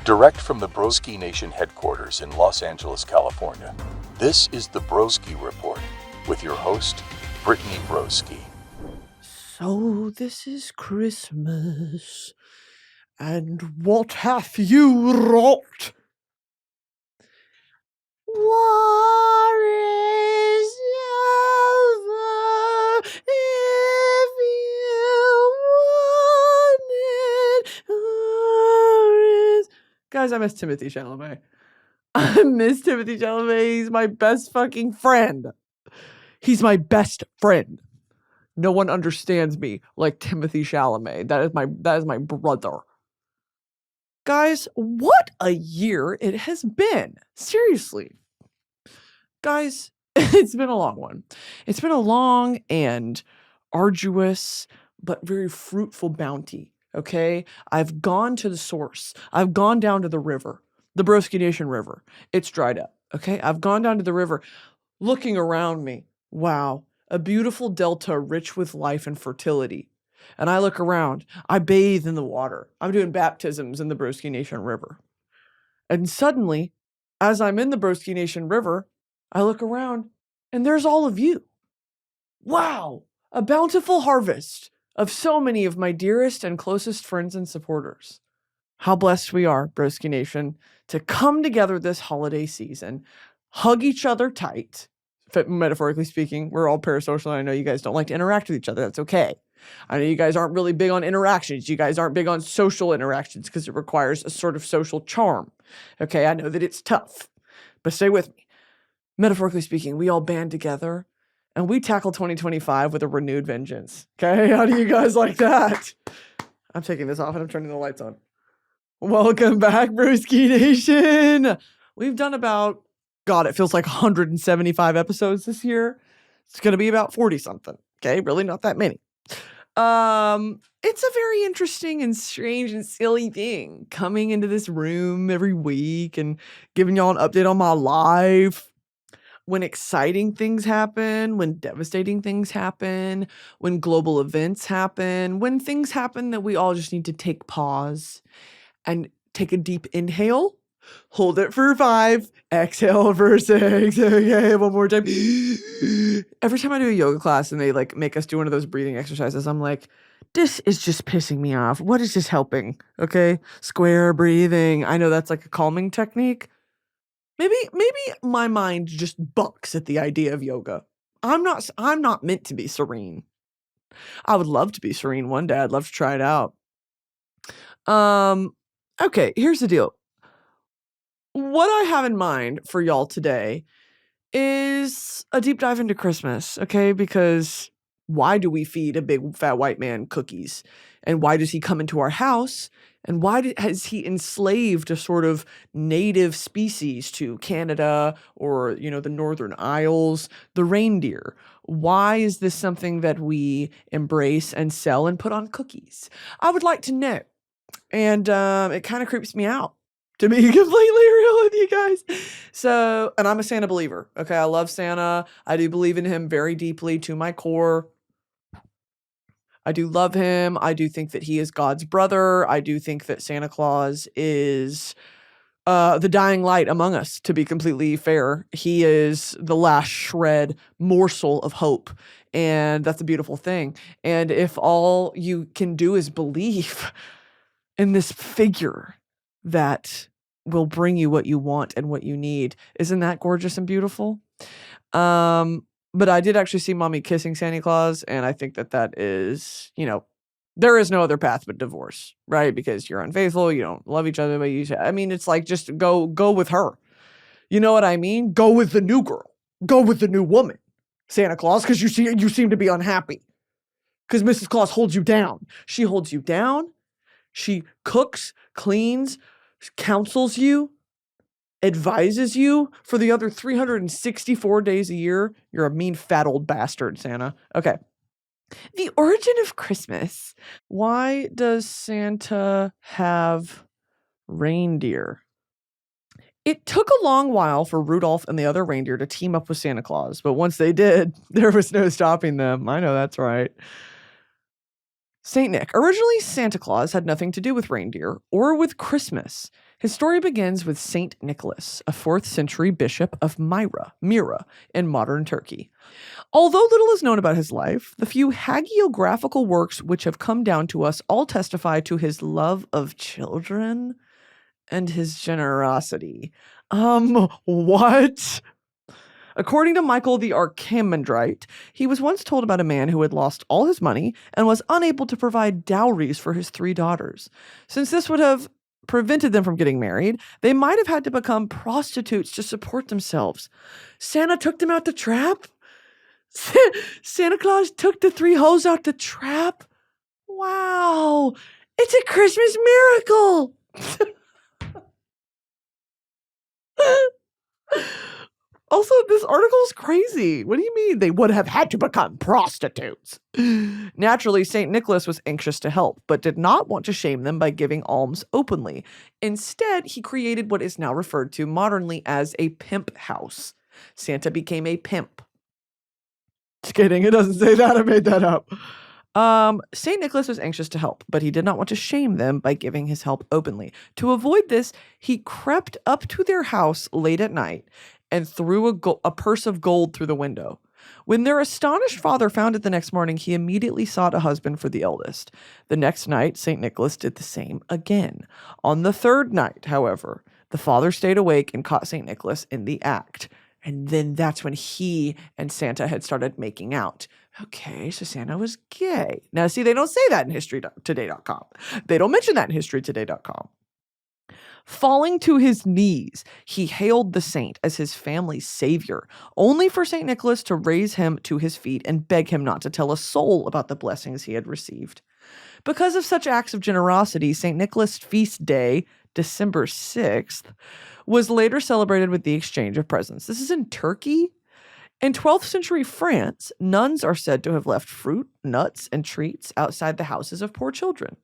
Direct from the Broski Nation headquarters in Los Angeles, California, this is the Broski Report with your host, Brittany Broski. So this is Christmas, and what hath you wrought? War is over if you want it. War is... Guys, I miss Timothy Chalamet. I miss Timothy Chalamet. He's my best fucking friend. He's my best friend. No one understands me like Timothy Chalamet. That is my brother. Guys, what a year it has been. Seriously. Guys, it's been a long one. It's been a long and arduous but very fruitful bounty, okay? I've gone to the source. I've gone down to the river, the Broski Nation River. It's dried up, okay? I've gone down to the river, looking around me. Wow, a beautiful delta rich with life and fertility. And I look around. I bathe in the water. I'm doing baptisms in the Broski Nation River. And suddenly, as I'm in the Broski Nation River, I look around, and there's all of you. Wow, a bountiful harvest of so many of my dearest and closest friends and supporters. How blessed we are, Broski Nation, to come together this holiday season, hug each other tight. Metaphorically speaking, we're all parasocial, and I know you guys don't like to interact with each other. That's okay. I know you guys aren't really big on interactions. You guys aren't big on social interactions because it requires a sort of social charm. Okay, I know that it's tough, but stay with me. Metaphorically speaking, we all band together and we tackle 2025 with a renewed vengeance. Okay, how do you guys like that? I'm taking this off and I'm turning the lights on. Welcome back, Broski Nation. We've done about, God, it feels like 175 episodes this year. It's going to be about 40 something. Okay, really not that many. It's a very interesting and strange and silly thing coming into this room every week and giving y'all an update on my life. When exciting things happen, when devastating things happen, when global events happen, when things happen that we all just need to take pause and take a deep inhale, hold it for 5, exhale for 6. Okay, one more time. Every time I do a yoga class and they like make us do one of those breathing exercises, I'm like, this is just pissing me off. What is this helping? Okay, square breathing. I know that's like a calming technique. Maybe my mind just bucks at the idea of yoga. I'm not meant to be serene. I would love to be serene one day. I'd love to try it out. Okay, here's the deal. What I have in mind for y'all today is a deep dive into Christmas, okay? Because why do we feed a big fat white man cookies? And why does he come into our house? And why has he enslaved a sort of native species to Canada or, the Northern Isles, the reindeer? Why is this something that we embrace and sell and put on cookies? I would like to know. And it kind of creeps me out, to be completely real with you guys. So, and I'm a Santa believer. Okay, I love Santa. I do believe in him very deeply to my core. I do love him. I do think that he is God's brother. I do think that Santa Claus is the dying light among us, to be completely fair. He is the last shred morsel of hope. And that's a beautiful thing. And if all you can do is believe in this figure that will bring you what you want and what you need, isn't that gorgeous and beautiful? But I did actually see mommy kissing Santa Claus, and I think that is, there is no other path but divorce, right? Because you're unfaithful, you don't love each other, but it's like, just go with her. You know what I mean? Go with the new girl. Go with the new woman, Santa Claus, because you seem to be unhappy. Because Mrs. Claus holds you down. She holds you down. She cooks, cleans, counsels you, advises you for the other 364 days a year. You're a mean, fat old bastard, Santa. Okay. The origin of Christmas. Why does Santa have reindeer? It took a long while for Rudolph and the other reindeer to team up with Santa Claus, but once they did, there was no stopping them. I know that's right. Saint Nick. Originally, Santa Claus had nothing to do with reindeer or with Christmas. His story begins with Saint Nicholas, a 4th century bishop of Myra in modern Turkey. Although little is known about his life, the few hagiographical works which have come down to us all testify to his love of children and his generosity. What? According to Michael the Archimandrite, he was once told about a man who had lost all his money and was unable to provide dowries for his 3 daughters. Since this would have prevented them from getting married, they might have had to become prostitutes to support themselves. Santa took them out the trap? Santa Claus took the 3 hoes out the trap? Wow, it's a Christmas miracle! Also, this article's crazy. What do you mean they would have had to become prostitutes? Naturally, St. Nicholas was anxious to help, but did not want to shame them by giving alms openly. Instead, he created what is now referred to modernly as a pimp house. Santa became a pimp. Just kidding, it doesn't say that. I made that up. St. Nicholas was anxious to help, but he did not want to shame them by giving his help openly. To avoid this, he crept up to their house late at night and threw a purse of gold through the window. When their astonished father found it the next morning, he immediately sought a husband for the eldest. The next night, St. Nicholas did the same again. On the 3rd night, however, the father stayed awake and caught St. Nicholas in the act. And then that's when he and Santa had started making out. Okay, so Santa was gay. Now, see, they don't say that in historytoday.com. They don't mention that in historytoday.com. Falling to his knees, he hailed the saint as his family's savior, only for St. Nicholas to raise him to his feet and beg him not to tell a soul about the blessings he had received. Because of such acts of generosity, St. Nicholas' feast day, December 6th, was later celebrated with the exchange of presents. This is in Turkey? In 12th century France, nuns are said to have left fruit, nuts, and treats outside the houses of poor children.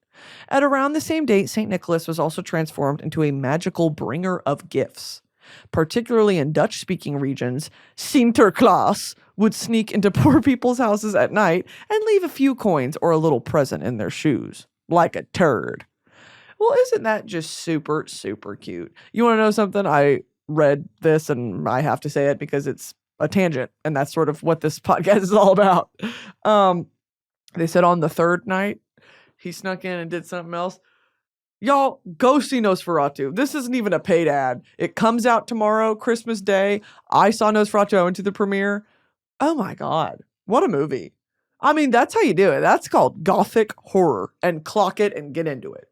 At around the same date, St. Nicholas was also transformed into a magical bringer of gifts. Particularly in Dutch-speaking regions, Sinterklaas would sneak into poor people's houses at night and leave a few coins or a little present in their shoes, like a turd. Well, isn't that just super, super cute? You want to know something? I read this and I have to say it because it's a tangent, and that's sort of what this podcast is all about. They said on the 3rd night, he snuck in and did something else. Y'all, go see Nosferatu. This isn't even a paid ad. It comes out tomorrow, Christmas Day. I saw Nosferatu. I went to the premiere. Oh my God. What a movie. I mean, that's how you do it. That's called gothic horror, and clock it and get into it.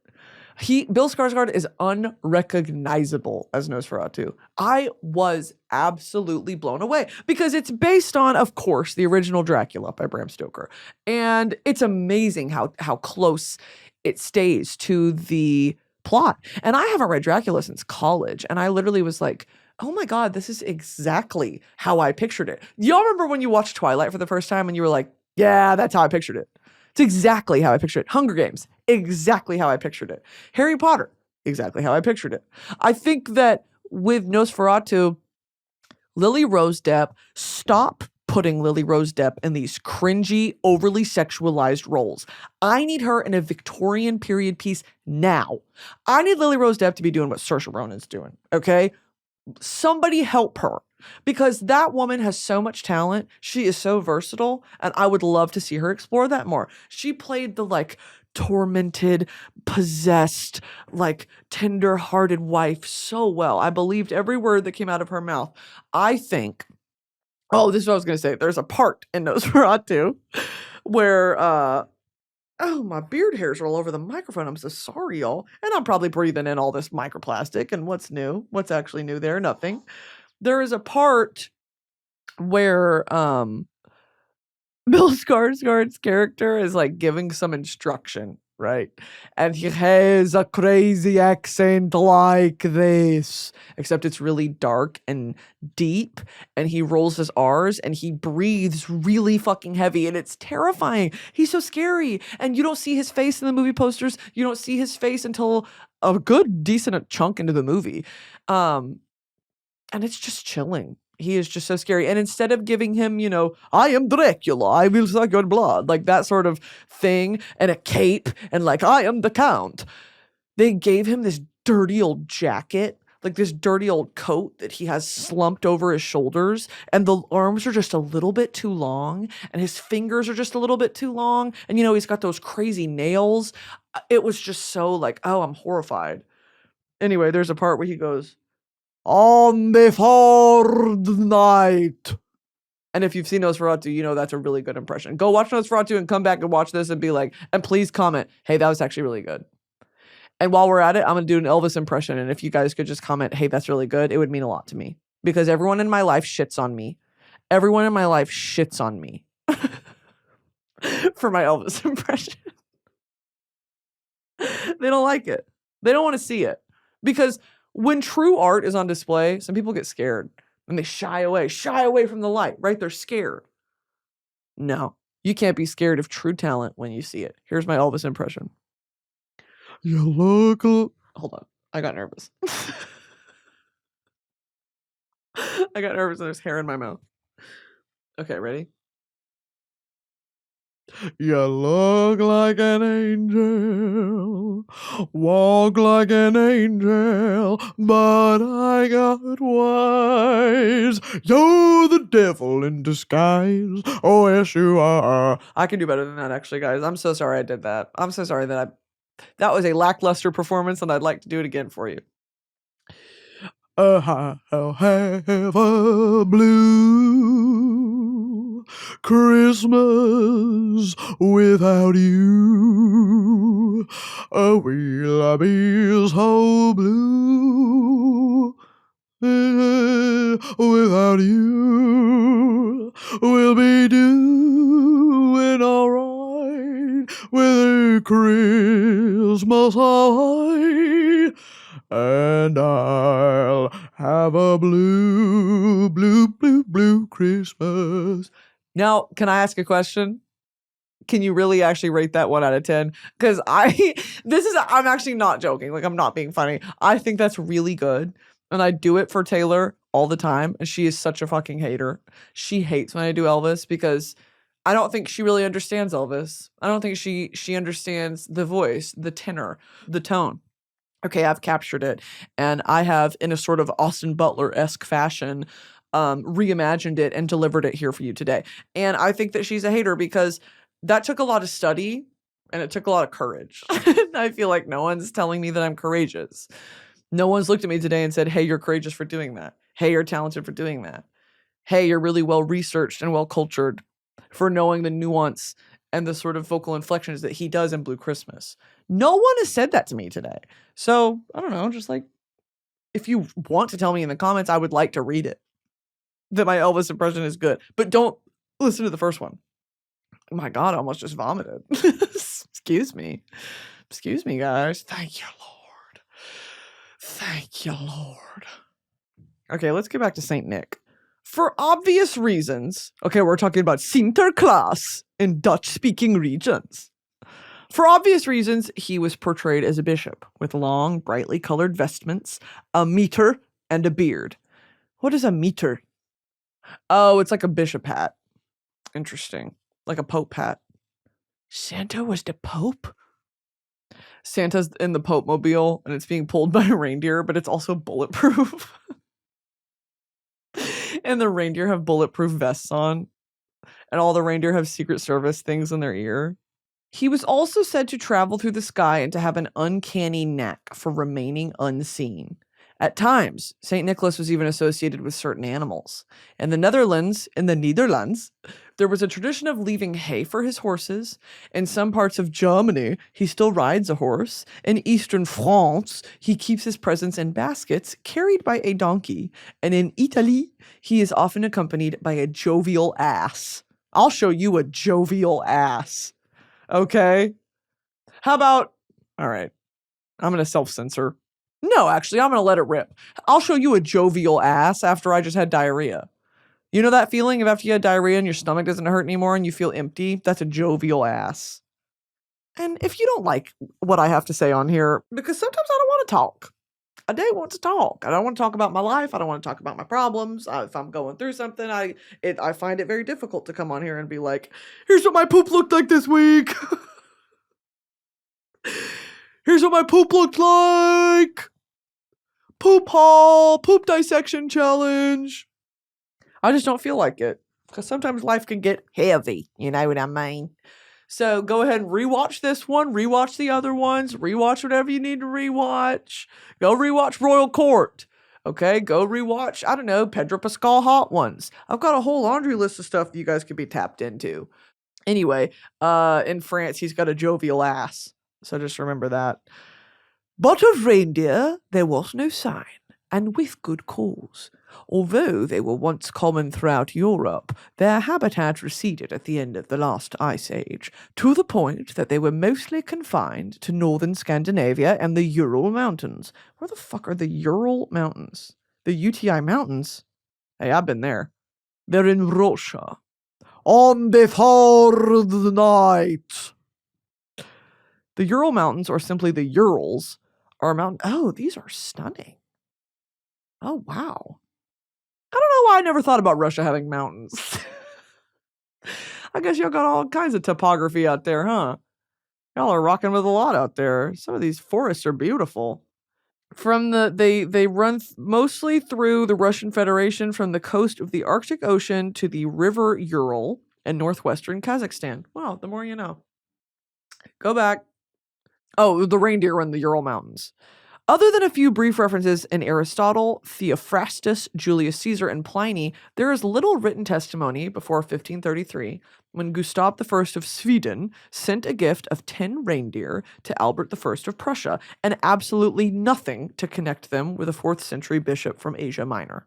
Bill Skarsgård is unrecognizable as Nosferatu. I was absolutely blown away because it's based on, of course, the original Dracula by Bram Stoker. And it's amazing how close it stays to the plot. And I haven't read Dracula since college. And I literally was like, oh my God, this is exactly how I pictured it. Y'all remember when you watched Twilight for the first time and you were like, yeah, that's how I pictured it. It's exactly how I pictured it. Hunger Games, exactly how I pictured it. Harry Potter, exactly how I pictured it. I think that with Nosferatu, Lily Rose Depp, stop putting Lily Rose Depp in these cringy, overly sexualized roles. I need her in a Victorian period piece now. I need Lily Rose Depp to be doing what Saoirse Ronan's doing, okay? Somebody help her, because that woman has so much talent. She is so versatile, and I would love to see her explore that more. She played the tormented, possessed, tender-hearted wife so well. I believed every word that came out of her mouth. I think, this is what I was going to say. There's a part in Nosferatu where, my beard hairs are all over the microphone. I'm so sorry, y'all. And I'm probably breathing in all this microplastic. And what's new? What's actually new there? Nothing. There is a part where Bill Skarsgård's character is giving some instruction, right? And he has a crazy accent like this, except it's really dark and deep, and he rolls his R's and he breathes really fucking heavy, and it's terrifying. He's so scary, and you don't see his face in the movie posters. You don't see his face until a good decent chunk into the movie. And it's just chilling. He is just so scary. And instead of giving him, I am Dracula, I will suck your blood, that sort of thing, and a cape, and I am the Count, they gave him this dirty old jacket, like this dirty old coat that he has slumped over his shoulders, and the arms are just a little bit too long, and his fingers are just a little bit too long, and he's got those crazy nails. It was just so like, oh, I'm horrified. Anyway, there's a part where he goes, "On the fourth night." And if you've seen Nosferatu, that's a really good impression. Go watch Nosferatu and come back and watch this and be like, and please comment, hey, that was actually really good. And while we're at it, I'm going to do an Elvis impression. And if you guys could just comment, hey, that's really good, it would mean a lot to me. Because everyone in my life shits on me. Everyone in my life shits on me for my Elvis impression. They don't like it. They don't want to see it. Because when true art is on display, some people get scared. And they shy away from the light, right? They're scared. No, you can't be scared of true talent when you see it. Here's my Elvis impression. You look... Hold on. I got nervous. I got nervous and there's hair in my mouth. Okay, ready? You look like an angel, walk like an angel, but I got wise. You're the devil in disguise. Oh, yes, you are. I can do better than that, actually, guys. I'm so sorry I did that. I'm so sorry that that was a lackluster performance, and I'd like to do it again for you. I'll have a blue Christmas without you. Will be so blue without you. We'll be doing alright with a Christmas high. And I'll have a blue Christmas. Now, can I ask a question? Can you really actually rate that 1 out of 10? Because I'm actually not joking. Like, I'm not being funny. I think that's really good. And I do it for Taylor all the time. And she is such a fucking hater. She hates when I do Elvis because I don't think she really understands Elvis. I don't think she understands the voice, the tenor, the tone. Okay, I've captured it, and I have, in a sort of Austin Butler-esque fashion, reimagined it and delivered it here for you today. And I think that she's a hater because that took a lot of study, and it took a lot of courage. I feel like no one's telling me that I'm courageous. No one's looked at me today and said, hey, you're courageous for doing that. Hey, you're talented for doing that. Hey, you're really well-researched and well-cultured for knowing the nuance and the sort of vocal inflections that he does in Blue Christmas. No one has said that to me today. So, I don't know, just like, if you want to tell me in the comments, I would like to read it. That my Elvis impression is good. But don't listen to the first one. Oh my God, I almost just vomited. Excuse me. Excuse me, guys. Thank you, Lord. Thank you, Lord. Okay, let's get back to Saint Nick. For obvious reasons, okay, we're talking about Sinterklaas in Dutch-speaking regions. For obvious reasons, he was portrayed as a bishop with long, brightly colored vestments, a mitre, and a beard. What is a mitre? Oh, it's like a bishop hat. Interesting. Like a pope hat. Santa was the pope? Santa's in the Pope mobile, and it's being pulled by a reindeer, but it's also bulletproof. And the reindeer have bulletproof vests on. And all the reindeer have Secret Service things in their ear. He was also said to travel through the sky and to have an uncanny knack for remaining unseen. At times, St. Nicholas was even associated with certain animals. In the Netherlands, there was a tradition of leaving hay for his horses. In some parts of Germany, he still rides a horse. In eastern France, he keeps his presents in baskets carried by a donkey. And in Italy, he is often accompanied by a jovial ass. I'll show you a jovial ass. Okay? How about... All right. I'm going to self-censor. No, actually, I'm going to let it rip. I'll show you a jovial ass after I just had diarrhea. You know that feeling of after you had diarrhea and your stomach doesn't hurt anymore and you feel empty? That's a jovial ass. And if you don't like what I have to say on here, because sometimes I don't want to talk. I do want to talk. I don't want to talk about my life. I don't want to talk about my problems. If I'm going through something, I find it very difficult to come on here and be like, here's what my poop looked like this week. Here's what my poop looked like. Poop haul, poop dissection challenge. I just don't feel like it because sometimes life can get heavy. You know what I mean? So go ahead and rewatch this one, rewatch the other ones, rewatch whatever you need to rewatch. Go rewatch Royal Court. Okay, go rewatch, I don't know, Pedro Pascal Hot Ones. I've got a whole laundry list of stuff that you guys could be tapped into. Anyway, in France, he's got a jovial ass. So just remember that. But of reindeer there was no sign, and with good cause. Although they were once common throughout Europe, their habitat receded at the end of the last ice age, to the point that they were mostly confined to northern Scandinavia and the Ural Mountains. Where the fuck are the Ural Mountains? The UTI Mountains? Hey, I've been there. They're in Russia. On the third night. The Ural Mountains, or simply the Urals, are a mountain. Oh, these are stunning. Oh, wow. I don't know why I never thought about Russia having mountains. I guess y'all got all kinds of topography out there, huh? Y'all are rocking with a lot out there. Some of these forests are beautiful. They run mostly through the Russian Federation from the coast of the Arctic Ocean to the river Ural and northwestern Kazakhstan. Wow, the more you know. Go back. Oh, the reindeer run the Ural Mountains. Other than a few brief references in Aristotle, Theophrastus, Julius Caesar, and Pliny, there is little written testimony before 1533, when Gustav I of Sweden sent a gift of 10 reindeer to Albert I of Prussia, and absolutely nothing to connect them with a 4th century bishop from Asia Minor.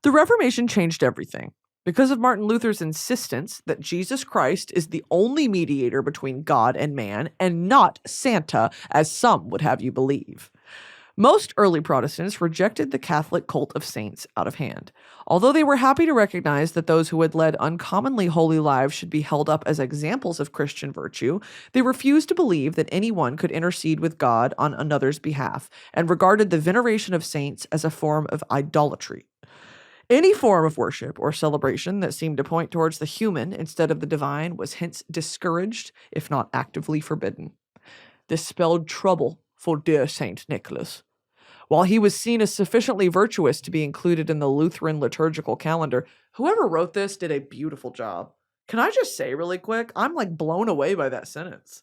The Reformation changed everything. Because of Martin Luther's insistence that Jesus Christ is the only mediator between God and man, and not Santa, as some would have you believe. Most early Protestants rejected the Catholic cult of saints out of hand. Although they were happy to recognize that those who had led uncommonly holy lives should be held up as examples of Christian virtue, they refused to believe that anyone could intercede with God on another's behalf, and regarded the veneration of saints as a form of idolatry. Any form of worship or celebration that seemed to point towards the human instead of the divine was hence discouraged, if not actively forbidden. This spelled trouble for dear Saint Nicholas. While he was seen as sufficiently virtuous to be included in the Lutheran liturgical calendar, whoever wrote this did a beautiful job. Can I just say really quick, I'm like blown away by that sentence.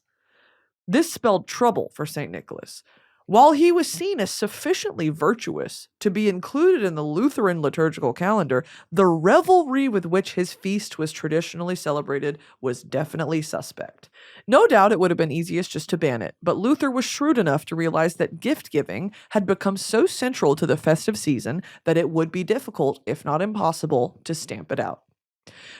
This spelled trouble for Saint Nicholas. While he was seen as sufficiently virtuous to be included in the Lutheran liturgical calendar, the revelry with which his feast was traditionally celebrated was definitely suspect. No doubt it would have been easiest just to ban it, but Luther was shrewd enough to realize that gift-giving had become so central to the festive season that it would be difficult, if not impossible, to stamp it out.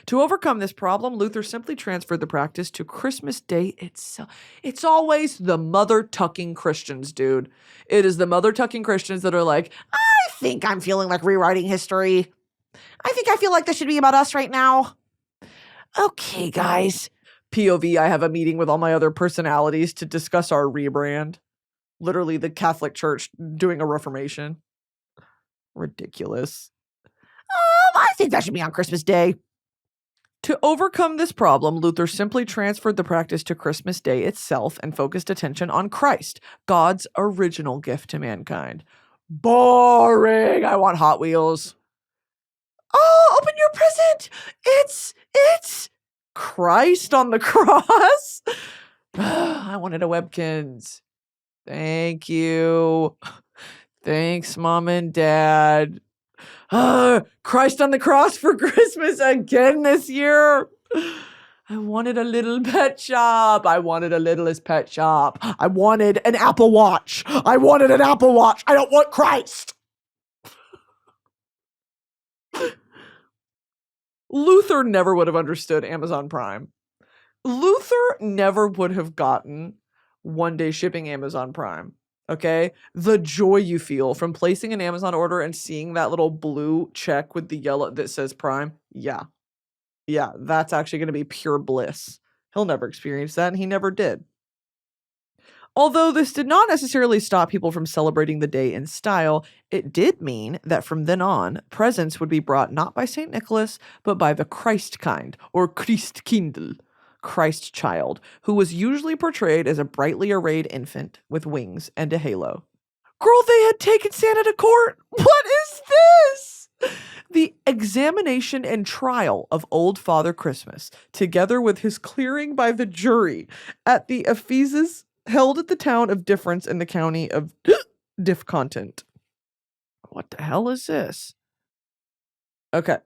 To overcome this problem, Luther simply transferred the practice to Christmas Day itself. It's always the mother-tucking Christians, dude. It is the mother-tucking Christians that are like, I think I'm feeling like rewriting history. I feel like this should be about us right now. Okay, guys. POV, I have a meeting with all my other personalities to discuss our rebrand. Literally the Catholic Church doing a reformation. Ridiculous. I think that should be on Christmas Day. To overcome this problem, Luther simply transferred the practice to Christmas Day itself and focused attention on Christ, God's original gift to mankind. Boring! I want Hot Wheels. Oh, open your present! It's Christ on the cross. I wanted a Webkins. Thank you. Thanks, Mom and Dad. Christ on the cross for Christmas again this year. I wanted a little pet shop. I wanted a littlest pet shop. I wanted an Apple Watch. I wanted an Apple Watch. I don't want Christ. Luther never would have understood Amazon Prime. Luther never would have gotten one-day shipping Amazon Prime. Okay, the joy you feel from placing an Amazon order and seeing that little blue check with the yellow that says Prime. Yeah, that's actually going to be pure bliss. He'll never experience that, and he never did. Although this did not necessarily stop people from celebrating the day in style, it did mean that from then on, presents would be brought not by St. Nicholas, but by the Christ kind, or Christkindl, Christ child, who was usually portrayed as a brightly arrayed infant with wings and a halo. Girl, they had taken Santa to court. What is this? The examination and trial of Old Father Christmas, together with his clearing by the jury at the Ephesus held at the town of Difference in the county of Content. What the hell is this? Okay.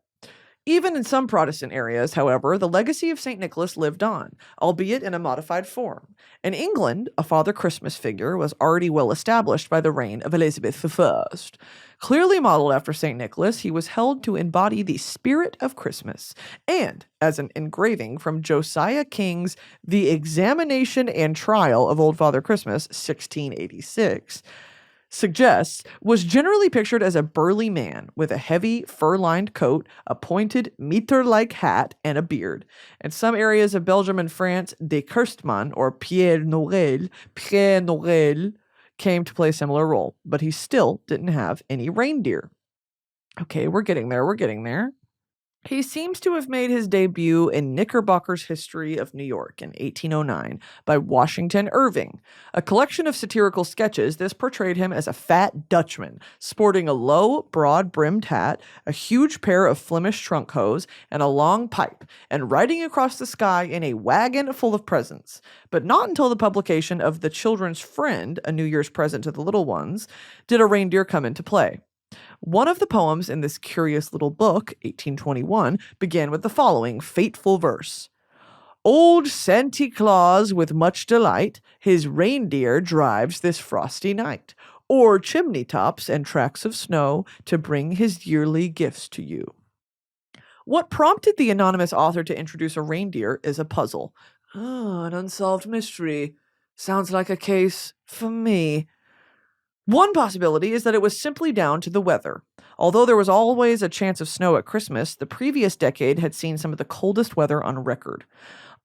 Even in some Protestant areas, however, the legacy of St. Nicholas lived on, albeit in a modified form. In England, a Father Christmas figure was already well established by the reign of Elizabeth I. Clearly modeled after St. Nicholas, he was held to embody the spirit of Christmas, and, as an engraving from Josiah King's The Examination and Trial of Old Father Christmas, 1686, suggests, was generally pictured as a burly man with a heavy fur-lined coat, a pointed mitre-like hat, and a beard. In some areas of Belgium and France, de Kerstman, or Père Noël, came to play a similar role, but he still didn't have any reindeer. Okay, we're getting there. He seems to have made his debut in Knickerbocker's History of New York in 1809 by Washington Irving. A collection of satirical sketches, this portrayed him as a fat Dutchman, sporting a low, broad-brimmed hat, a huge pair of Flemish trunk hose, and a long pipe, and riding across the sky in a wagon full of presents. But not until the publication of The Children's Friend, A New Year's Present to the Little Ones, did a reindeer come into play. One of the poems in this curious little book, 1821, began with the following fateful verse. Old Santa Claus, with much delight, his reindeer drives this frosty night, o'er chimney tops and tracks of snow, to bring his yearly gifts to you. What prompted the anonymous author to introduce a reindeer is a puzzle. An unsolved mystery. Sounds like a case for me. One possibility is that it was simply down to the weather. Although there was always a chance of snow at Christmas, the previous decade had seen some of the coldest weather on record.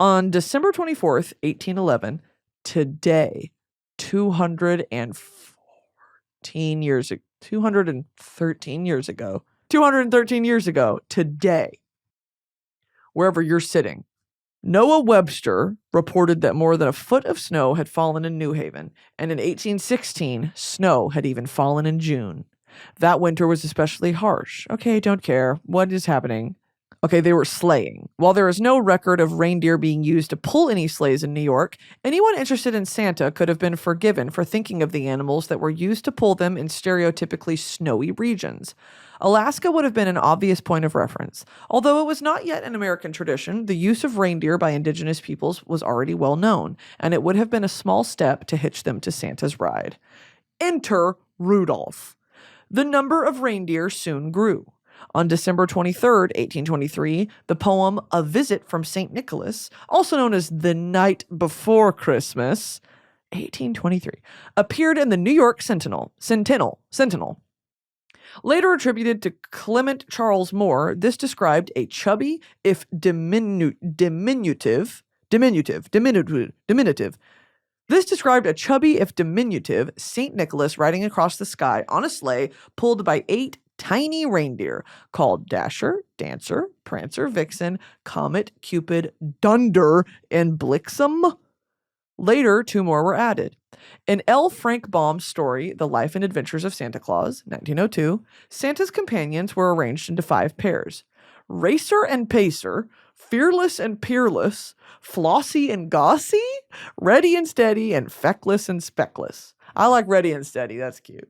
On December 24th, 1811, today, 213 years ago, today, wherever you're sitting, Noah Webster reported that more than a foot of snow had fallen in New Haven, and in 1816, snow had even fallen in June. That winter was especially harsh. Okay, don't care. What is happening? Okay, they were sleighing. While there is no record of reindeer being used to pull any sleighs in New York, anyone interested in Santa could have been forgiven for thinking of the animals that were used to pull them in stereotypically snowy regions. Alaska would have been an obvious point of reference. Although it was not yet an American tradition, the use of reindeer by indigenous peoples was already well known, and it would have been a small step to hitch them to Santa's ride. Enter Rudolph. The number of reindeer soon grew. On December 23rd, 1823, the poem A Visit from Saint Nicholas, also known as The Night Before Christmas, 1823, appeared in the New York Sentinel. Later attributed to Clement Charles Moore, this described a chubby, if diminutive. This described a chubby, if diminutive, St. Nicholas riding across the sky on a sleigh pulled by 8 tiny reindeer called Dasher, Dancer, Prancer, Vixen, Comet, Cupid, Dunder, and Blixen. Later, 2 more were added. In L. Frank Baum's story, The Life and Adventures of Santa Claus, 1902, Santa's companions were arranged into 5 pairs. Racer and Pacer, Fearless and Peerless, Flossie and Gossy, Ready and Steady, and Feckless and Speckless. I like Ready and Steady, that's cute.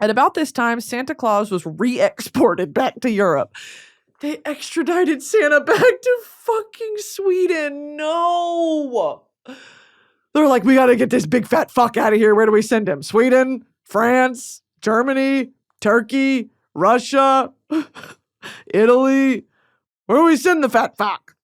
At about this time, Santa Claus was re-exported back to Europe. They extradited Santa back to fucking Sweden. No! They're like, we gotta get this big fat fuck out of here. Where do we send him? Sweden? France? Germany? Turkey? Russia? Italy? Where do we send the fat fuck?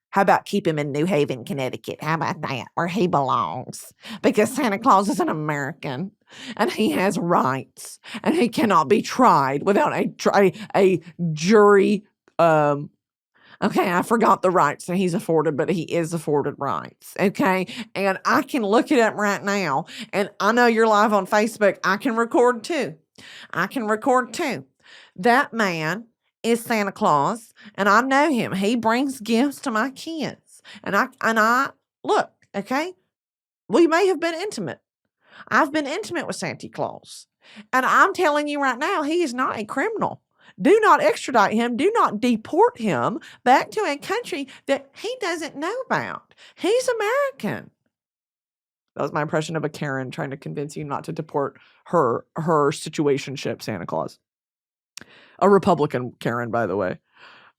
How about keep him in New Haven, Connecticut? How about that? Where he belongs. Because Santa Claus is an American. And he has rights. And he cannot be tried without a jury. Okay, I forgot the rights that he's afforded, but he is afforded rights. Okay, and I can look it up right now. And I know you're live on Facebook. I can record too. That man is Santa Claus, and I know him. He brings gifts to my kids. And I look, okay, we may have been intimate, I've been intimate with Santa Claus. And I'm telling you right now, he is not a criminal. Do not extradite him. Do not deport him back to a country that he doesn't know about. He's American. That was my impression of a Karen trying to convince you not to deport her situationship Santa Claus. A Republican Karen, by the way.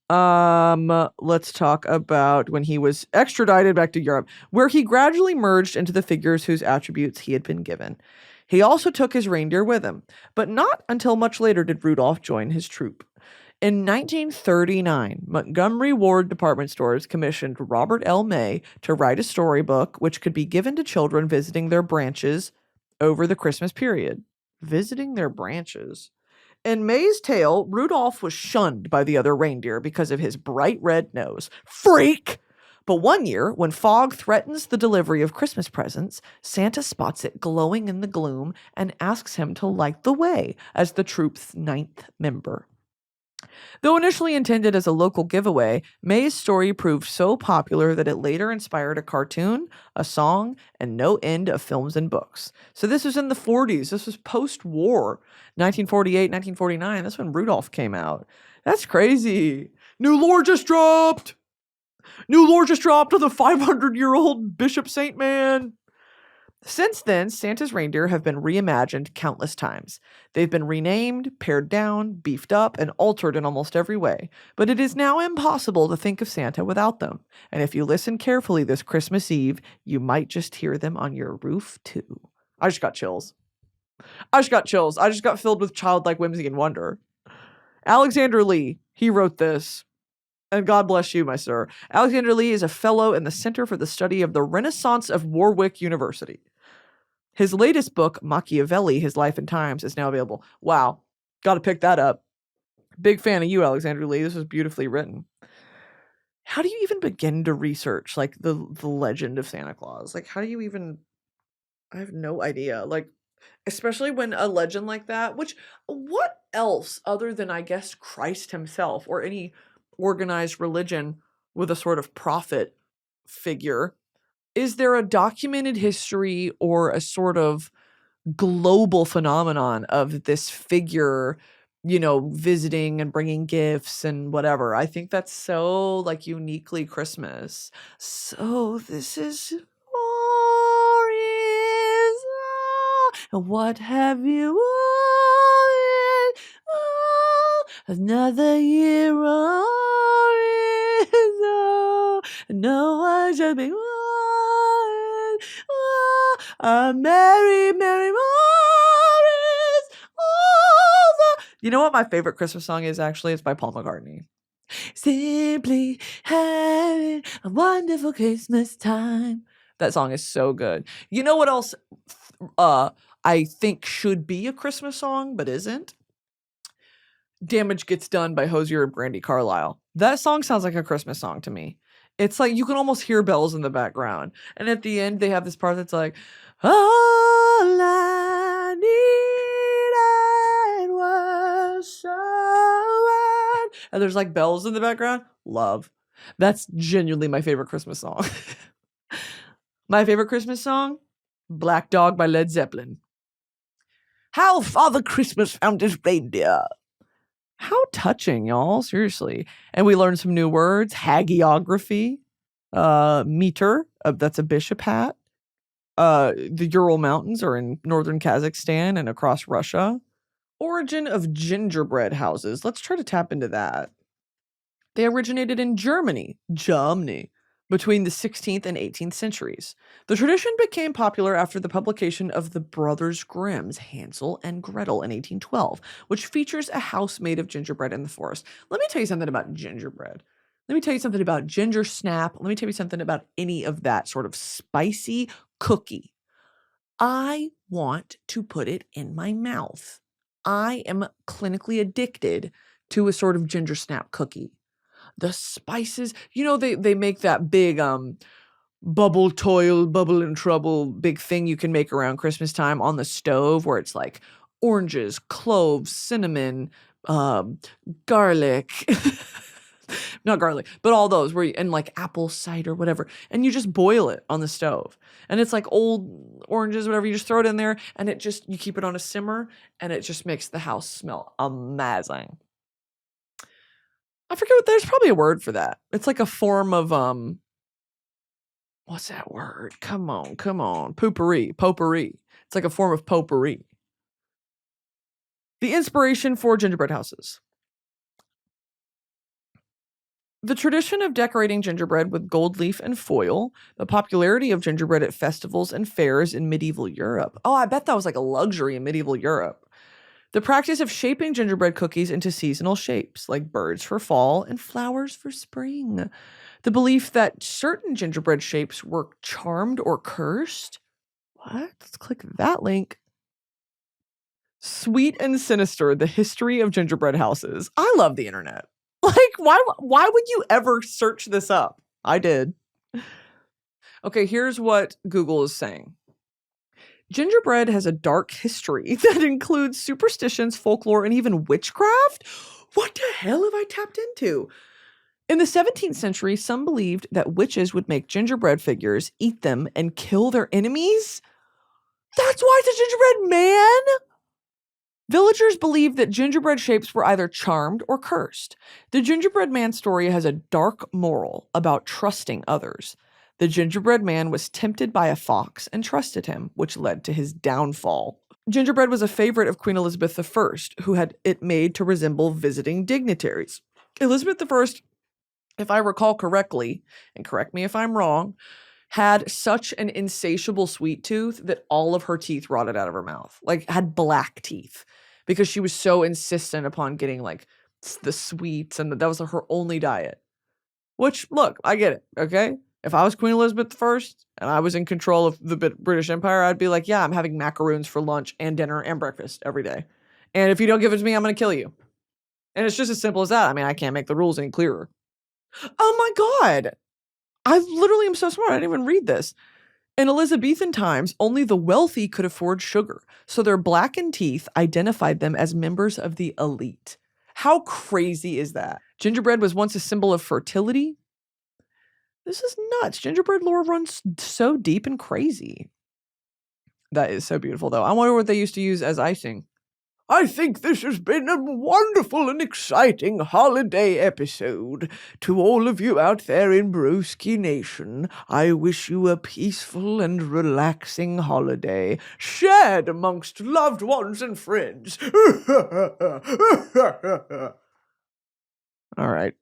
Let's talk about when he was extradited back to Europe, where he gradually merged into the figures whose attributes he had been given. He also took his reindeer with him, but not until much later did Rudolph join his troop. In 1939, Montgomery Ward department stores commissioned Robert L. May to write a storybook which could be given to children visiting their branches over the Christmas period. Visiting their branches. In May's tale, Rudolph was shunned by the other reindeer because of his bright red nose. Freak! But one year, when fog threatens the delivery of Christmas presents, Santa spots it glowing in the gloom and asks him to light the way as the troop's 9th member. Though initially intended as a local giveaway, May's story proved so popular that it later inspired a cartoon, a song, and no end of films and books. So this was in the 40s. This was post-war, 1948, 1949. That's when Rudolph came out. That's crazy. New lore just dropped. New lore just dropped of the 500-year-old Bishop Saint Man. Since then, Santa's reindeer have been reimagined countless times. They've been renamed, pared down, beefed up, and altered in almost every way. But it is now impossible to think of Santa without them. And if you listen carefully this Christmas Eve, you might just hear them on your roof too. I just got chills. I just got filled with childlike whimsy and wonder. Alexander Lee, he wrote this. And God bless you, my sir. Alexander Lee is a fellow in the Center for the Study of the Renaissance of Warwick University. His latest book, Machiavelli, His Life and Times, is now available. Wow. Got to pick that up. Big fan of you, Alexander Lee. This was beautifully written. How do you even begin to research, like, the legend of Santa Claus? Like, how do you even... I have no idea. Like, especially when a legend like that, which, what else other than, I guess, Christ himself or any organized religion with a sort of prophet figure, is there a documented history or a sort of global phenomenon of this figure, you know, visiting and bringing gifts and whatever? I think that's so, like, uniquely Christmas. So this is what have you wanted? Oh, another year on is oh, no one should be wanted. Oh, a merry, merry Morris. Oh, you know what my favorite Christmas song is, actually? It's by Paul McCartney. Simply having a wonderful Christmas time. That song is so good. You know what else I think should be a Christmas song, but isn't? Damage Gets Done by Hozier and Brandicarlile. That song sounds like a Christmas song to me. It's like you can almost hear bells in the background. And at the end, they have this part that's like, all I needed was someone. And there's like bells in the background. Love. That's genuinely my favorite Christmas song. My favorite Christmas song? Black Dog by Led Zeppelin. How Father Christmas found his reindeer. How touching, y'all. Seriously. And we learned some new words. Hagiography. Meter. That's a bishop hat. The Ural Mountains are in northern Kazakhstan and across Russia. Origin of gingerbread houses. Let's try to tap into that. They originated in Germany. Between the 16th and 18th centuries. The tradition became popular after the publication of the Brothers Grimm's Hansel and Gretel in 1812, which features a house made of gingerbread in the forest. Let me tell you something about gingerbread. Let me tell you something about ginger snap. Let me tell you something about any of that sort of spicy cookie. I want to put it in my mouth. I am clinically addicted to a sort of ginger snap cookie. The spices, you know, they make that big bubble and trouble big thing you can make around Christmas time on the stove where it's like oranges, cloves, cinnamon, garlic, not garlic, but all those and like apple cider, whatever. And you just boil it on the stove. And it's like old oranges, whatever. You just throw it in there and you keep it on a simmer and it just makes the house smell amazing. I forget there's probably a word for that. It's like a form of, what's that word? Come on. Potpourri. It's like a form of potpourri. The inspiration for gingerbread houses. The tradition of decorating gingerbread with gold leaf and foil, the popularity of gingerbread at festivals and fairs in medieval Europe. Oh, I bet that was like a luxury in medieval Europe. The practice of shaping gingerbread cookies into seasonal shapes, like birds for fall and flowers for spring. The belief that certain gingerbread shapes were charmed or cursed. What? Let's click that link. Sweet and sinister, the history of gingerbread houses. I love the internet. Like, why would you ever search this up? I did. Okay, here's what Google is saying. Gingerbread has a dark history that includes superstitions, folklore, and even witchcraft. What the hell have I tapped into? In the 17th century, some believed that witches would make gingerbread figures, eat them, and kill their enemies. That's why it's a gingerbread man? Villagers believed that gingerbread shapes were either charmed or cursed. The gingerbread man story has a dark moral about trusting others. The gingerbread man was tempted by a fox and trusted him, which led to his downfall. Gingerbread was a favorite of Queen Elizabeth I, who had it made to resemble visiting dignitaries. Elizabeth I, if I recall correctly, and correct me if I'm wrong, had such an insatiable sweet tooth that all of her teeth rotted out of her mouth, like had black teeth, because she was so insistent upon getting like the sweets, and that was her only diet. Which, look, I get it, okay? If I was Queen Elizabeth I and I was in control of the British Empire, I'd be like, yeah, I'm having macaroons for lunch and dinner and breakfast every day. And if you don't give it to me, I'm going to kill you. And it's just as simple as that. I mean, I can't make the rules any clearer. Oh my God. I literally am so smart. I didn't even read this. In Elizabethan times, only the wealthy could afford sugar, so their blackened teeth identified them as members of the elite. How crazy is that? Gingerbread was once a symbol of fertility. This is nuts. Gingerbread lore runs so deep and crazy. That is so beautiful, though. I wonder what they used to use as icing. I think this has been a wonderful and exciting holiday episode. To all of you out there in Broski Nation, I wish you a peaceful and relaxing holiday, shared amongst loved ones and friends. All right.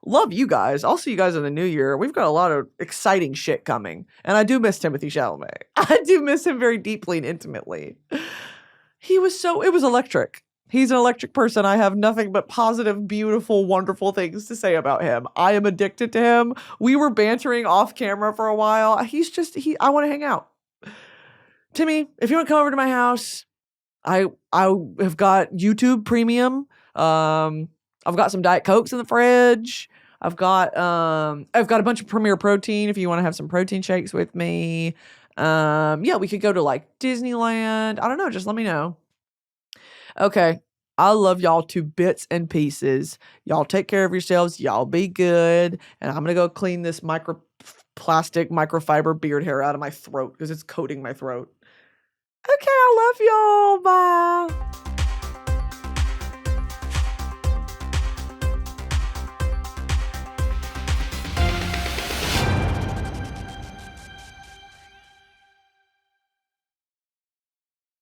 Love you guys. I'll see you guys in the new year. We've got a lot of exciting shit coming. And I do miss Timothée Chalamet. I do miss him very deeply and intimately. It was electric. He's an electric person. I have nothing but positive, beautiful, wonderful things to say about him. I am addicted to him. We were bantering off camera for a while. I want to hang out. Timmy, if you want to come over to my house, I have got YouTube Premium. I've got some Diet Cokes in the fridge. I've got a bunch of Premier Protein if you want to have some protein shakes with me. Yeah, we could go to like Disneyland. I don't know, just let me know. Okay. I love y'all to bits and pieces. Y'all take care of yourselves. Y'all be good. And I'm going to go clean this microfiber beard hair out of my throat because it's coating my throat. Okay, I love y'all. Bye.